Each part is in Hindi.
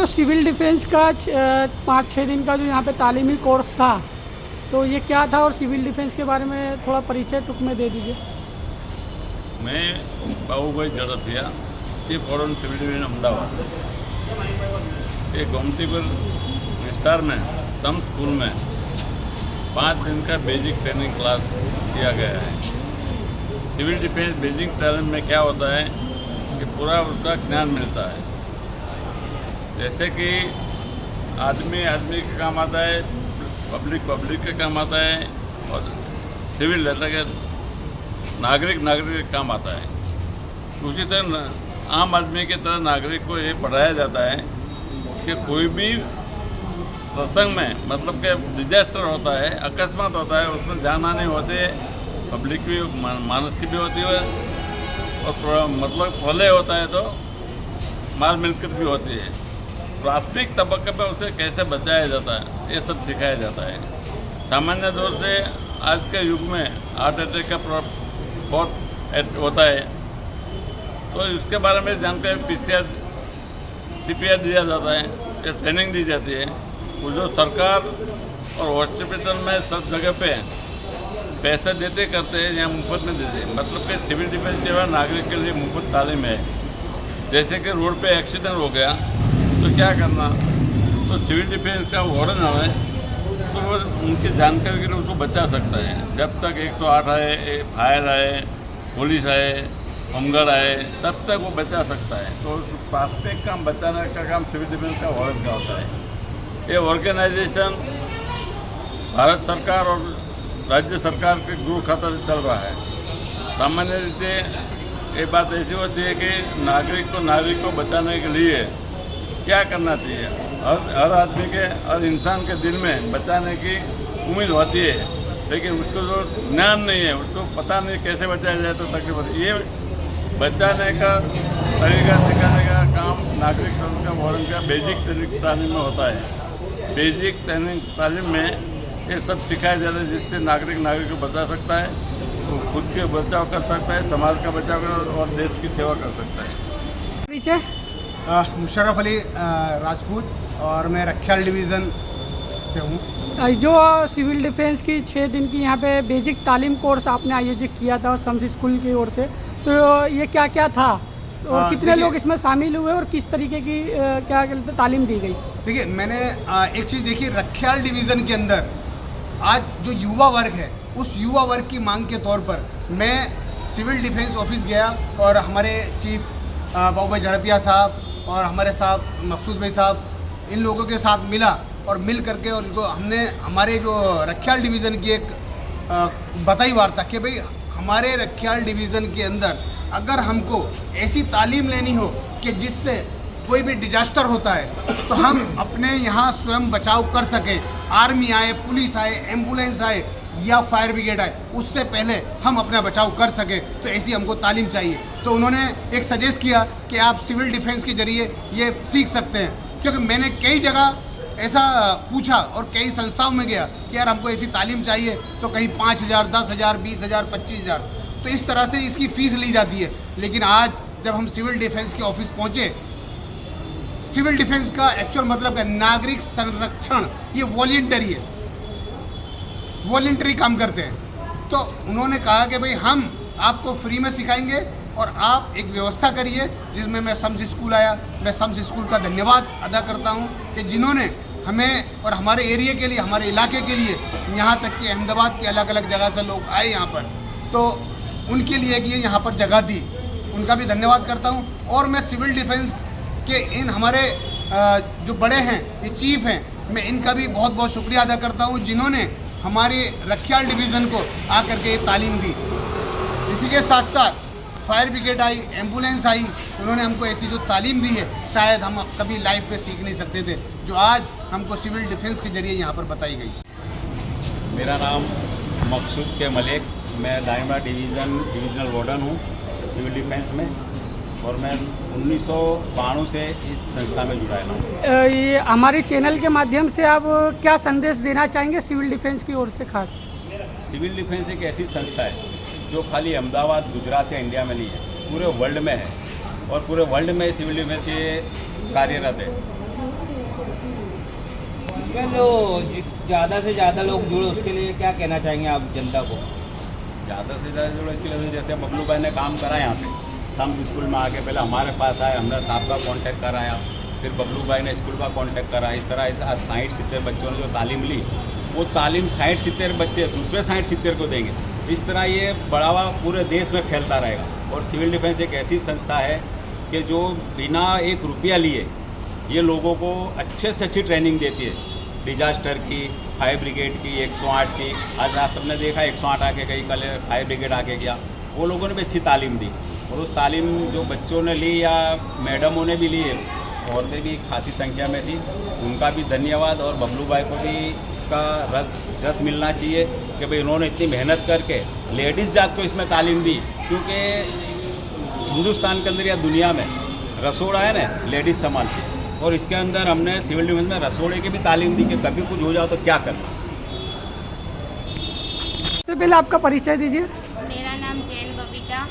जो सिविल डिफेंस का 5-6 दिन का जो यहाँ पे तालीमी कोर्स था, तो ये क्या था और सिविल डिफेंस के बारे में थोड़ा परिचय टुक में दे दीजिए। मैं Babubhai Jadathiya, chief warden civil division Ahmedabad. ये गोमतीपुर विस्तार में सम स्कूल में 5 दिन का बेसिक ट्रेनिंग क्लास किया गया है। सिविल डिफेंस बेसिक ट्रेनिंग में क्या होता है कि पूरा उसका ज्ञान मिलता है। जैसे कि आदमी आदमी का काम आता है, पब्लिक पब्लिक का काम आता है, और सिविल रहता है नागरिक नागरिक का काम आता है। उसी तरह आम आदमी की तरह नागरिक को ये पढ़ाया जाता है कि कोई भी प्रसंग में, मतलब कि डिजास्टर होता है, अकस्मात होता है, उसमें जान आने होते है, पब्लिक भी मानस की भी होती है, और मतलब प्रलय होता है तो माल मिलकत भी होती है। प्राथमिक तबक्के में उसे कैसे बचाया जाता है, ये सब सिखाया जाता है। सामान्य तौर से आज के युग में हार्ट अटैक का बहुत होता है, तो इसके बारे में जानकारी पीसीआर सीपीआर दिया जाता है, ये ट्रेनिंग दी जाती है। वो जो सरकार और हॉस्पिटल में सब जगह पे पैसे देते करते हैं, यहाँ मुफ्त में देते हैं। मतलब कि सिविल डिफेंस सेवा नागरिक के लिए मुफ्त तालीम है। जैसे कि रोड पे एक्सीडेंट हो गया तो क्या करना, तो सिविल डिफेंस का वार्डन है तो वो उनकी जानकारी के लिए उसको बचा सकता है। जब तक 108 आए, फायर आए, पुलिस आए, होमगार्ड आए, तब तक वो बचा सकता है। तो प्राथमिक काम बचाने का काम सिविल डिफेंस का वार्डन का होता है। ये ऑर्गेनाइजेशन भारत सरकार और राज्य सरकार के गृह खाता से चल रहा है। सामान्य रीते ये बात ऐसी होती है कि नागरिक को बचाने के लिए क्या करना चाहिए, हर आदमी के, हर इंसान के दिल में बचाने की उम्मीद होती है, लेकिन उसको जो ज्ञान नहीं है, उसको पता नहीं कैसे बचाया जाए, तो तकलीफ होती है। ये बचाने का तरीका सिखाने का काम नागरिक का वार्डन का बेसिक ट्रेनिंग तालीम में होता है। बेसिक ट्रेनिंग तालीम में ये सब सिखाया जाता है, जिससे नागरिक को बचा सकता है, वो खुद के बचाव कर सकता है, समाज का बचाव कर और देश की सेवा कर सकता है। परिचय। मुशर्रफ अली राजपूत, और मैं रखियाल डिवीज़न से हूँ। जो सिविल डिफेंस की 6 दिन की यहाँ पे बेसिक तालीम कोर्स आपने आयोजित किया था सम्स स्कूल की ओर से, तो ये क्या क्या था और कितने लोग इसमें शामिल हुए और किस तरीके की क्या कहते तालीम दी गई? देखिए, मैंने एक चीज़ देखी, रखियाल डिवीज़न के अंदर आज जो युवा वर्ग है, उस युवा वर्ग की मांग के तौर पर मैं सिविल डिफेंस ऑफिस गया और हमारे चीफ बाबूभाई जड़पिया साहब और हमारे साहब मकसूद भाई साहब, इन लोगों के साथ मिला और मिल करके उनको हमने हमारे जो रखियाल डिवीज़न की एक बताई वार्ता कि भाई हमारे रखियाल डिवीज़न के अंदर अगर हमको ऐसी तालीम लेनी हो कि जिससे कोई भी डिजास्टर होता है तो हम अपने यहाँ स्वयं बचाव कर सकें, आर्मी आए, पुलिस आए, एम्बुलेंस आए या फायर ब्रिगेड आए, उससे पहले हम अपना बचाव कर सकें, तो ऐसी हमको तालीम चाहिए। तो उन्होंने एक सजेस्ट किया कि आप सिविल डिफेंस के जरिए ये सीख सकते हैं, क्योंकि मैंने कई जगह ऐसा पूछा और कई संस्थाओं में गया कि यार हमको ऐसी तालीम चाहिए, तो कहीं 5,000, 10,000, 20,000, 25,000, तो इस तरह से इसकी फ़ीस ली जाती है। लेकिन आज जब हम सिविल डिफेंस के ऑफिस पहुँचे, सिविल डिफेंस का एक्चुअल मतलब है नागरिक संरक्षण, ये वॉलंटरी है, वॉलंटरी काम करते हैं। तो उन्होंने कहा कि भाई हम आपको फ्री में सिखाएंगे और आप एक व्यवस्था करिए, जिसमें मैं सम्स स्कूल आया। मैं सम्स स्कूल का धन्यवाद अदा करता हूं कि जिन्होंने हमें और हमारे एरिया के लिए, हमारे इलाके के लिए, यहाँ तक कि अहमदाबाद के अलग अलग जगह से लोग आए यहाँ पर, तो उनके लिए कि यहाँ पर जगह दी, उनका भी धन्यवाद करता हूँ। और मैं सिविल डिफेंस के इन हमारे जो बड़े हैं, ये चीफ हैं, मैं इनका भी बहुत बहुत शुक्रिया अदा करता हूँ, जिन्होंने हमारे रखियाल डिवीज़न को आकर के तालीम दी। इसी के साथ साथ फायर ब्रिगेड आई, एम्बुलेंस आई, उन्होंने हमको ऐसी जो तालीम दी है, शायद हम कभी लाइफ में सीख नहीं सकते थे, जो आज हमको सिविल डिफेंस के जरिए यहाँ पर बताई गई। मेरा नाम मकसूद के मलिक, मैं दायमा डिविजनल वार्डन हूँ सिविल डिफेंस में, और मैं 1992 से इस संस्था में जुड़ा हूँ। ये हमारे चैनल के माध्यम से आप क्या संदेश देना चाहेंगे सिविल डिफेंस की ओर से? खास सिविल डिफेंस एक ऐसी संस्था है जो खाली अहमदाबाद, गुजरात या इंडिया में नहीं है, पूरे वर्ल्ड में है, और पूरे वर्ल्ड में सिविल डिफेंस ये कार्यरत है। इसमें जो ज़्यादा से ज़्यादा लोग जुड़े उसके लिए क्या कहना चाहेंगे आप जनता को? ज़्यादा से ज़्यादा जुड़े इसके लिए जैसे बबलू भाई ने काम करा यहाँ पे, सम स्कूल में आके पहले हमारे पास आए, हमने साहब का कांटेक्ट कराया, फिर बबलू भाई ने स्कूल का कांटेक्ट करा। इस तरह 60-70 बच्चों ने जो तालीम ली, वो तालीम 60-70 बच्चे दूसरे 60-70 को देंगे। इस तरह ये बढ़ावा पूरे देश में फैलता रहेगा। और सिविल डिफेंस एक ऐसी संस्था है कि जो बिना 1 रुपया लिए ये लोगों को अच्छे से अच्छी ट्रेनिंग देती है, डिजास्टर की, फायर ब्रिगेड की, 108 की। आज आप सबने देखा 108 आके गई, कल फायर ब्रिगेड आके गया। वो लोगों ने भी अच्छी तालीम दी, और उस तालीम जो बच्चों ने ली या मैडमों ने भी ली है, औरतें भी खासी संख्या में थी, उनका भी धन्यवाद। और बबलू भाई को भी इसका रस मिलना चाहिए कि भाई उन्होंने इतनी मेहनत करके लेडीज़ जात को इसमें तालीम दी। क्योंकि हिंदुस्तान के अंदर या दुनिया में रसोड़ा है ना लेडीज़ संभालती, और इसके अंदर हमने सिविल डिफेंस में रसोड़े की भी तालीम दी कि कभी कुछ हो जाओ तो क्या करना। सबसे पहले आपका परिचय दीजिए। मेरा नाम जैन बबीता।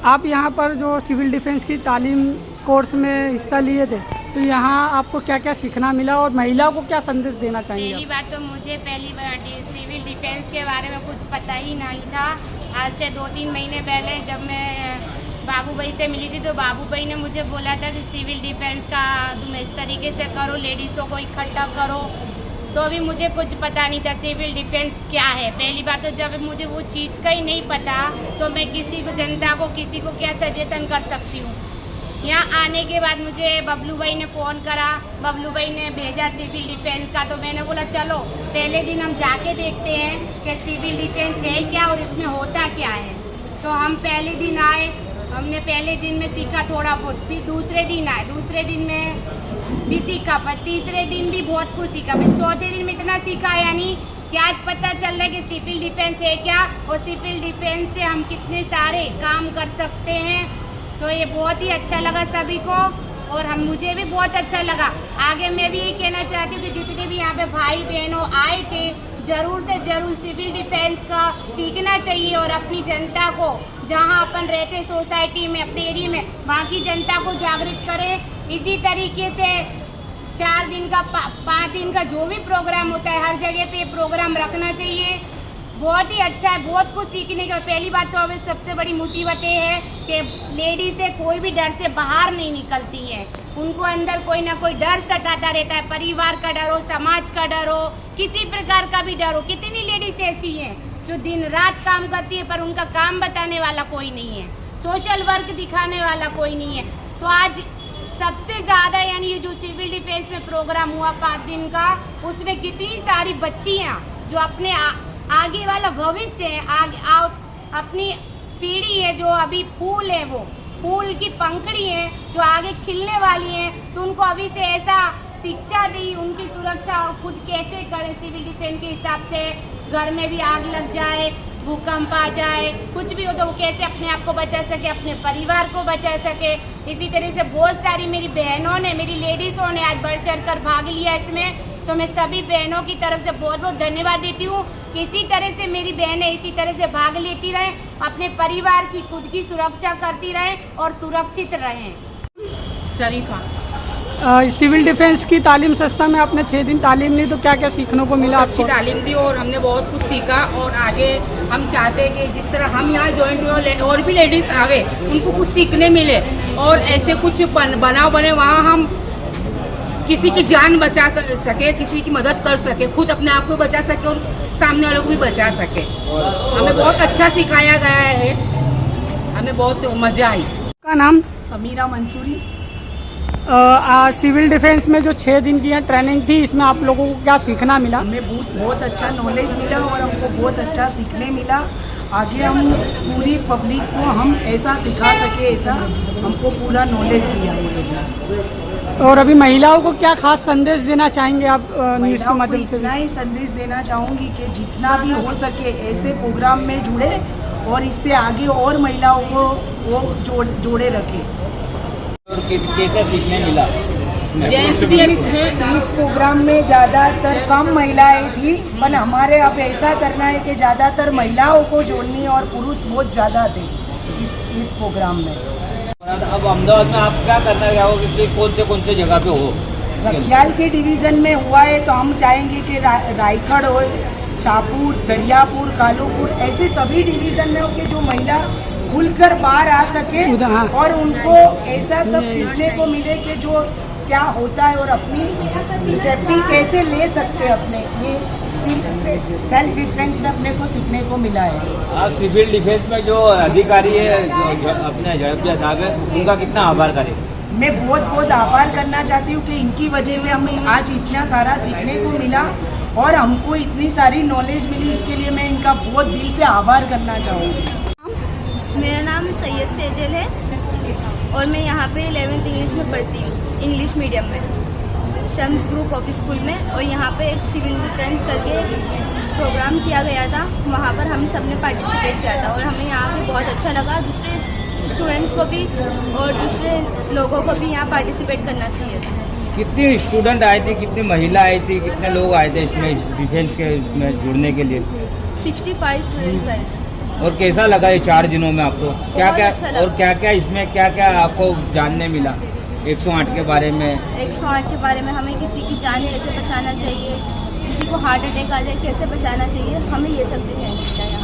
आप यहाँ पर जो सिविल डिफेंस की तालीम कोर्स में हिस्सा लिए थे, तो यहाँ आपको क्या क्या सीखना मिला और महिलाओं को क्या संदेश देना चाहेंगे पहली बात तो मुझे पहली बार सिविल डिफेंस के बारे में कुछ पता ही नहीं था। आज से 2-3 महीने पहले जब मैं बाबू भाई से मिली थी, तो बाबू भाई ने मुझे बोला था कि सिविल डिफेंस का तुम इस तरीके से करो, लेडीज़ों को इकट्ठा करो। तो अभी मुझे कुछ पता नहीं था सिविल डिफेंस क्या है। पहली बात तो जब मुझे वो चीज़ का ही नहीं पता, तो मैं किसी को जनता को किसी को क्या सजेशन कर सकती हूँ। यहाँ आने के बाद मुझे बबलू भाई ने फ़ोन करा, बबलू भाई ने भेजा सिविल डिफेंस का, तो मैंने बोला चलो पहले दिन हम जाके देखते हैं कि सिविल डिफेंस है क्या और इसमें होता क्या है। तो हम पहले दिन आए, हमने पहले दिन में सीखा थोड़ा बहुत, फिर दूसरे दिन आए, दूसरे दिन में भी सीखा, पर तीसरे दिन भी बहुत कुछ सीखा, फिर चौथे दिन में इतना सीखा यानी कि आज पता चल रहा है कि सिविल डिफेंस है क्या और सिविल डिफेंस से हम कितने सारे काम कर सकते हैं। तो ये बहुत ही अच्छा लगा सभी को, और मुझे भी बहुत अच्छा लगा। आगे मैं भी यही कहना चाहती हूँ कि जितने भी यहाँ पे भाई बहनों आए थे, ज़रूर से ज़रूर सिविल डिफेंस का सीखना चाहिए, और अपनी जनता को जहाँ अपन रहते सोसाइटी में, अपने एरिया में, वहाँ की जनता को जागृत करें। इसी तरीके से 4 दिन का 5 दिन का जो भी प्रोग्राम होता है, हर जगह पे प्रोग्राम रखना चाहिए। बहुत ही अच्छा है, बहुत कुछ सीखने की। पहली बात तो अभी सबसे बड़ी मुसीबत ये है कि लेडीज से कोई भी डर से बाहर नहीं निकलती है, उनको अंदर कोई ना कोई डर सताता रहता है, परिवार का डर हो, समाज का डर हो, किसी प्रकार का भी डर हो। कितनी लेडीज ऐसी हैं जो दिन रात काम करती है, पर उनका काम बताने वाला कोई नहीं है, सोशल वर्क दिखाने वाला कोई नहीं है। तो आज सबसे ज़्यादा यानी ये जो सिविल डिफेंस में प्रोग्राम हुआ 5 दिन का, उसमें कितनी सारी बच्चियाँ जो अपने आगे वाला भविष्य है, आगे अपनी पीढ़ी है, जो अभी फूल है, वो फूल की पंखड़ी है जो आगे खिलने वाली है, तो उनको अभी से ऐसा शिक्षा दी, उनकी सुरक्षा खुद कैसे करें सिविल डिफेंस के हिसाब से। घर में भी आग लग जाए, भूकंप आ जाए, कुछ भी हो तो वो कैसे अपने आप को बचा सके, अपने परिवार को बचा सके। इसी तरह से बहुत सारी मेरी बहनों ने, मेरी लेडीज़ों ने आज बढ़ चढ़ कर भाग लिया इसमें, तो मैं सभी बहनों की तरफ से बहुत बहुत धन्यवाद देती हूँ कि इसी तरह से मेरी बहनें इसी तरह से भाग लेती रहें, अपने परिवार की खुद की सुरक्षा करती रहें और सुरक्षित रहें। शरीफा। सिविल डिफेंस की तालीम संस्था में आपने 6 दिन तालीम ली, तो क्या क्या सीखने को मिला अच्छी आपको? तालीम दी और हमने बहुत कुछ सीखा, और आगे हम चाहते हैं कि जिस तरह हम यहाँ ज्वाइन हुए और भी लेडीज़ आवे, उनको कुछ सीखने मिले, और ऐसे कुछ बनाव बने वहाँ हम किसी की जान बचा सके, किसी की मदद कर सके, खुद अपने आप को बचा सके और सामने वालों को भी बचा सके। हमें बहुत अच्छा सिखाया गया है, हमें बहुत मज़ा आई। का नाम? समीरा मंसूरी। सिविल डिफेंस में जो 6 दिन की यहाँ ट्रेनिंग थी, इसमें आप लोगों को क्या सीखना मिला? हमें बहुत अच्छा नॉलेज मिला और हमको बहुत अच्छा सीखने मिला। आगे हम पूरी पब्लिक को हम ऐसा सिखा सके, ऐसा हमको पूरा नॉलेज दिया। और अभी महिलाओं को क्या खास संदेश देना चाहेंगे आप न्यूज़ के माध्यम से? इतना ही संदेश देना चाहूँगी कि जितना भी हो सके ऐसे प्रोग्राम में जुड़े, और इससे आगे और महिलाओं को वो जोड़े रखे। और कैसा सीखने मिला? इस प्रोग्राम में ज़्यादातर कम महिलाएं थी, पर हमारे अब ऐसा करना है कि ज़्यादातर महिलाओं को जोड़नी, और पुरुष बहुत ज़्यादा थे इस प्रोग्राम में। अब अहमदाबाद में आप क्या करना चाहोगे कि कौन से जगह पे हो? रखियाल के डिवीज़न में हुआ है तो हम चाहेंगे कि रायगढ़ हो, शाहपुर, दरियापुर, कालूपुर, ऐसे सभी डिवीज़न में हो कि जो महिला खुलकर बाहर आ सके हाँ। और उनको ऐसा सब सीखने को मिले कि जो क्या होता है और अपनी सेफ्टी कैसे ले सकते हैं अपने, ये सेल्फ डिफेंस में अपने को सीखने को मिला है। आप सिविल डिफेंस में जो अधिकारी है जो अपने झड़पिया साहब है, उनका कितना आभार करें? मैं बहुत बहुत आभार करना चाहती हूँ कि इनकी वजह से हमें आज इतना सारा सीखने को मिला और हमको इतनी सारी नॉलेज मिली, इसके लिए मैं इनका बहुत दिल से आभार करना चाहूँगी। मेरा नाम सैयद सेजल है और मैं यहाँ पे 11th इंग्लिश में पढ़ती हूँ, इंग्लिश मीडियम में, शम्स ग्रुप ऑफ स्कूल में। और यहाँ पे एक सिविल डिफेंस करके प्रोग्राम किया गया था, वहाँ पर हम सब ने पार्टिसिपेट किया था और हमें यहाँ पे बहुत अच्छा लगा। दूसरे स्टूडेंट्स को भी और दूसरे लोगों को भी यहाँ पार्टिसिपेट करना चाहिए था। कितनी स्टूडेंट आए थे, कितनी महिला आई थी, कितने लोग आए थे इसमें डिफेंस के इसमें जुड़ने के लिए? 65 स्टूडेंट्स आए थे। और कैसा लगा ये 4 दिनों में आपको? क्या क्या अच्छा लगा। और क्या क्या इसमें क्या क्या आपको जानने मिला 108 के बारे में? 108 के बारे में हमें किसी की जान कैसे बचाना चाहिए, किसी को हार्ट अटैक आ जाए कैसे बचाना चाहिए, हमें ये सब सीखने मिलता है।